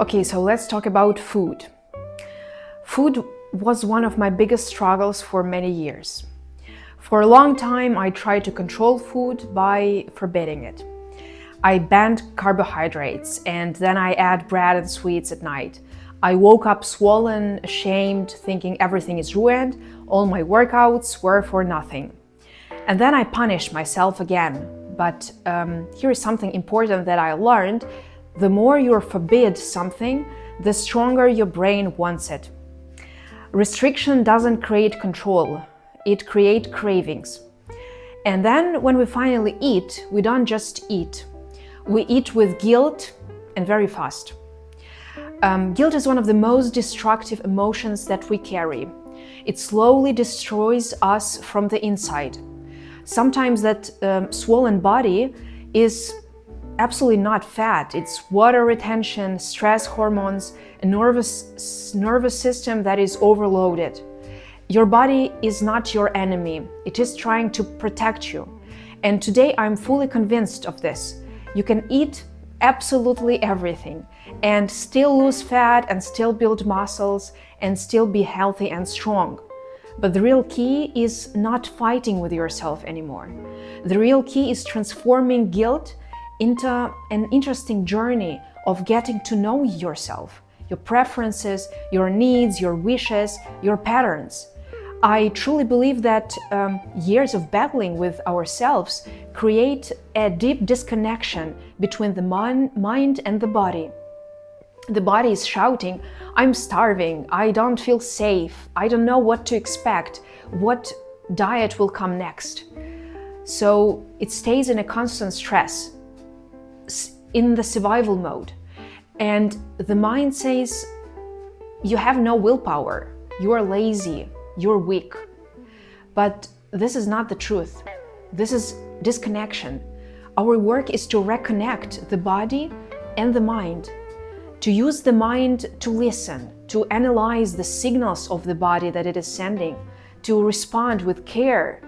Okay, so let's talk about food. Food was one of my biggest struggles for many years. For a long time, I tried to control food by forbidding it. I banned carbohydrates and then I add bread and sweets at night. I woke up swollen, ashamed, thinking everything is ruined, all my workouts were for nothing. And then I punished myself again. But here is something important that I learned. The more you forbid something, the stronger your brain wants it. Restriction doesn't create control, it creates cravings. And then when we finally eat, we don't just eat. We eat with guilt and very fast. Guilt is one of the most destructive emotions that we carry. It slowly destroys us from the inside. Sometimes that swollen body is absolutely not fat. It's water retention, stress hormones, a nervous system that is overloaded. Your body is not your enemy. It is trying to protect you. And today I'm fully convinced of this. You can eat absolutely everything and still lose fat and still build muscles and still be healthy and strong. But the real key is not fighting with yourself anymore. The real key is transforming guilt into an interesting journey of getting to know yourself, your preferences, your needs, your wishes, your patterns. I truly believe that years of battling with ourselves create a deep disconnection between the mind and the body. The body is shouting, I'm starving, I don't feel safe, I don't know what to expect, what diet will come next. So it stays in a constant stress, in the survival mode. And the mind says, you have no willpower, you are lazy, you're weak. But this is not the truth. This is disconnection. Our work is to reconnect the body and the mind, to use the mind to listen, to analyze the signals of the body that it is sending, to respond with care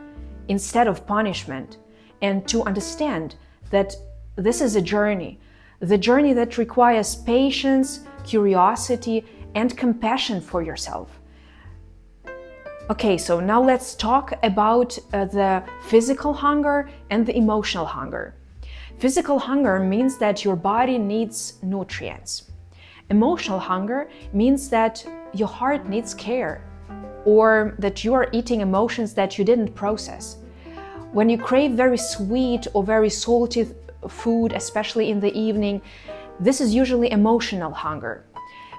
instead of punishment, and to understand that this is a journey, the journey that requires patience, curiosity, and compassion for yourself. Okay, so now let's talk about the physical hunger and the emotional hunger. Physical hunger means that your body needs nutrients. Emotional hunger means that your heart needs care, or that you are eating emotions that you didn't process. When you crave very sweet or very salty food, especially in the evening, this is usually emotional hunger.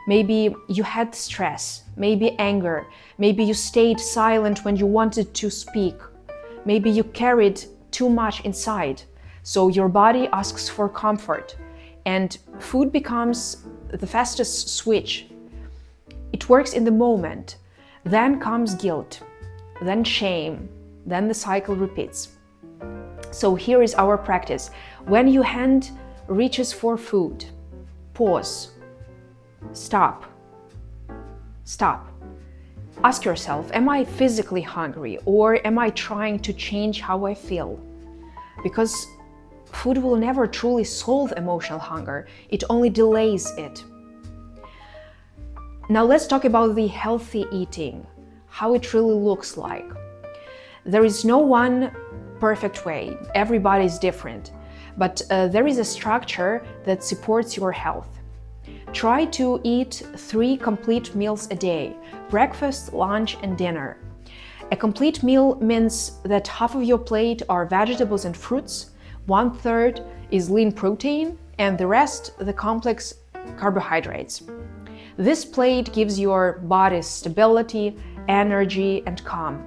Maybe you had stress, maybe anger, maybe you stayed silent when you wanted to speak, maybe you carried too much inside, so your body asks for comfort, and food becomes the fastest switch. It works in the moment, then comes guilt, then shame, then the cycle repeats. So here is our practice. When your hand reaches for food, pause. Stop. Stop. Ask yourself, am I physically hungry or am I trying to change how I feel? Because food will never truly solve emotional hunger, it only delays it. Now let's talk about the healthy eating, how it really looks like. There is no one perfect way, everybody is different, but there is a structure that supports your health. Try to eat 3 complete meals a day: breakfast, lunch, and dinner. A complete meal means that half of your plate are vegetables and fruits, 1/3 is lean protein, and the rest the complex carbohydrates. This plate gives your body stability, energy, and calm.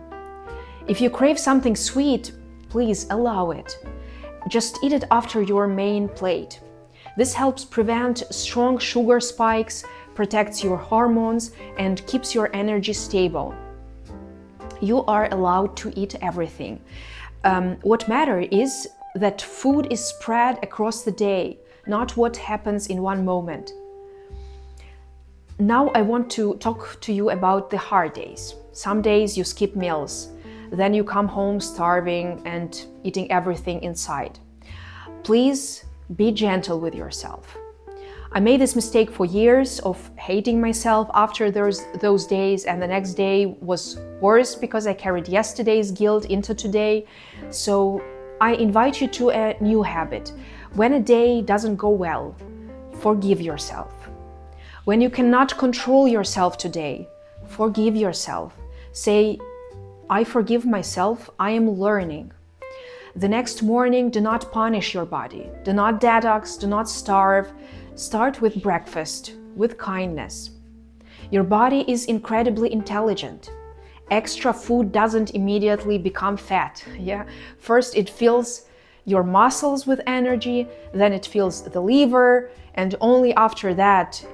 If you crave something sweet, please allow it. Just eat it after your main plate. This helps prevent strong sugar spikes, protects your hormones, and keeps your energy stable. You are allowed to eat everything. What matters is that food is spread across the day, not what happens in one moment. Now I want to talk to you about the hard days. Some days you skip meals, then you come home starving and eating everything inside. Please be gentle with yourself. I made this mistake for years of hating myself after those days, and the next day was worse because I carried yesterday's guilt into today. So I invite you to a new habit. When a day doesn't go well, forgive yourself. When you cannot control yourself today, forgive yourself. Say, I forgive myself, I am learning. The next morning, do not punish your body. Do not detox, do not starve. Start with breakfast, with kindness. Your body is incredibly intelligent. Extra food doesn't immediately become fat. Yeah? First, it fills your muscles with energy, then it fills the liver, and only after that,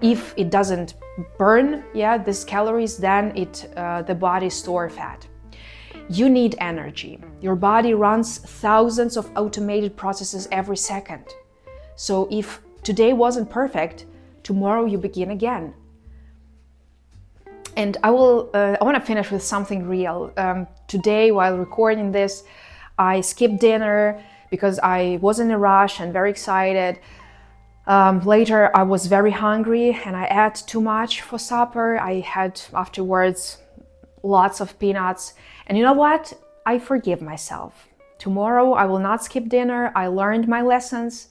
if it doesn't burn these calories, then the body stores fat. You need energy. Your body runs thousands of automated processes every second. So if today wasn't perfect, tomorrow you begin again. And I want to finish with something real. Today, while recording this, I skipped dinner because I was in a rush and very excited. Later, I was very hungry and I ate too much for supper. I had afterwards lots of peanuts. And you know what? I forgive myself. Tomorrow, I will not skip dinner. I learned my lessons.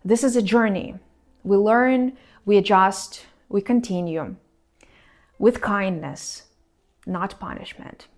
This is a journey. We learn, we adjust, we continue with kindness, not punishment.